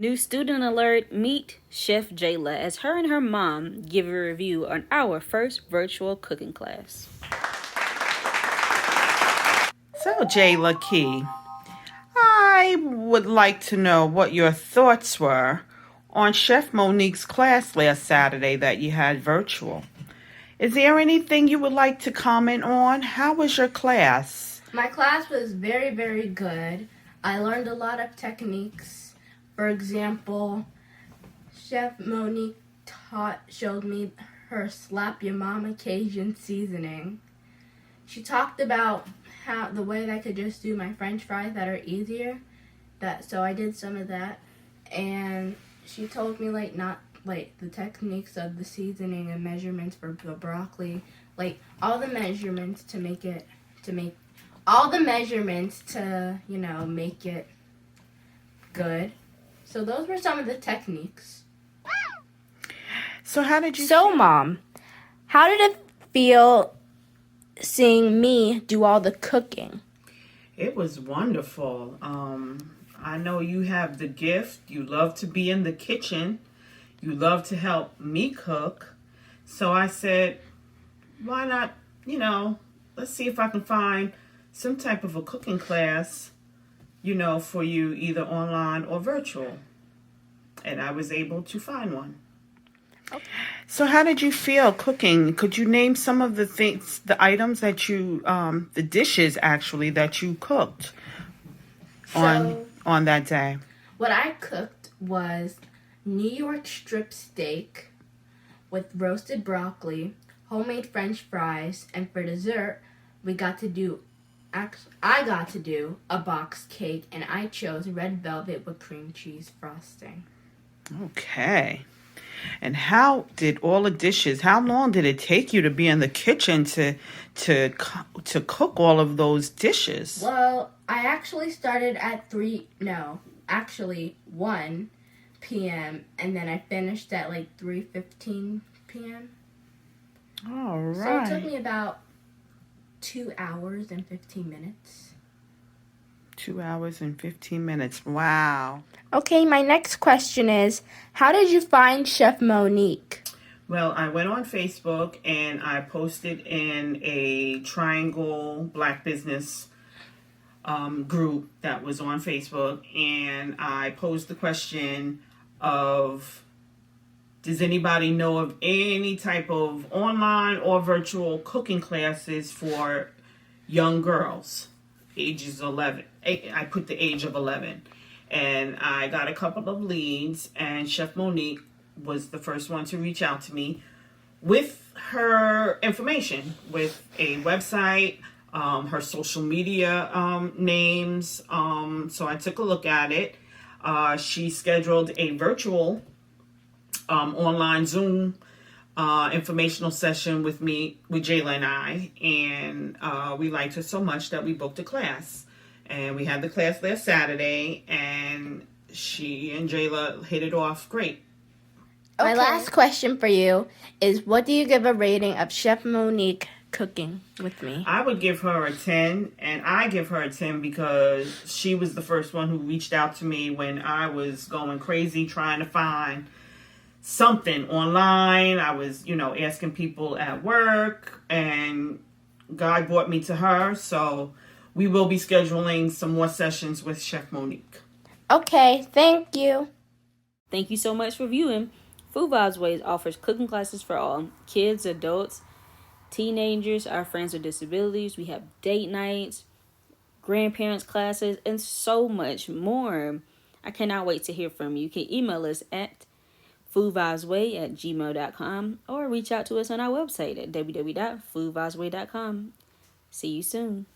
New student alert, meet Chef Jayla as her and her mom give a review on our first virtual cooking class. So, Jayla Key, I would like to know what your thoughts were on Chef Monique's class last Saturday that you had virtual. Is there anything you would like to comment on? How was your class? My class was very, very good. I learned a lot of techniques. For example, Chef Monique showed me her slap your mama Cajun seasoning. She talked about how the way that I could just do my French fries that are easier. So I did some of that, and she told me not the techniques of the seasoning and measurements for the broccoli, all the measurements to make it good. So those were some of the techniques. So how did you Mom, how did it feel seeing me do all the cooking? It was wonderful. I know you have the gift. You love to be in the kitchen. You love to help me cook. So I said, why not, let's see if I can find some type of a cooking class, for you either online or virtual. And I was able to find one. Okay. So how did you feel cooking? Could you name some of the items that you, the dishes actually that you cooked on that day? What I cooked was New York strip steak with roasted broccoli, homemade French fries, and for dessert, I got to do a box cake, and I chose red velvet with cream cheese frosting. Okay. And how long did it take you to be in the kitchen to cook all of those dishes? Well, I actually started at 1 p.m. and then I finished at 3:15 p.m. All right. So it took me about 2 hours and 15 minutes. 2 hours and 15 minutes. Wow. Okay, my next question is, how did you find Chef Monique? Well, I went on Facebook and I posted in a Triangle Black Business group that was on Facebook, and I posed the question of, does anybody know of any type of online or virtual cooking classes for young girls, ages 11? I put the age of 11. And I got a couple of leads, and Chef Monique was the first one to reach out to me with her information, with a website, her social media names. So I took a look at it. She scheduled a virtual online Zoom informational session with Jayla and I, and we liked her so much that we booked a class. And we had the class last Saturday, and she and Jayla hit it off great. Okay. My last question for you is, what do you give a rating of Chef Monique cooking with me? I would give her a 10, and I give her a 10 because she was the first one who reached out to me when I was going crazy trying to find something online. I was, asking people at work, and God brought me to her, so we will be scheduling some more sessions with Chef Monique. Okay, thank you. Thank you so much for viewing. Foodvibezway offers cooking classes for all kids, adults, teenagers, our friends with disabilities. We have date nights, grandparents classes, and so much more. I cannot wait to hear from you. You can email us at foodvibezway@gmail.com or reach out to us on our website at www.foodvibezway.com. See you soon.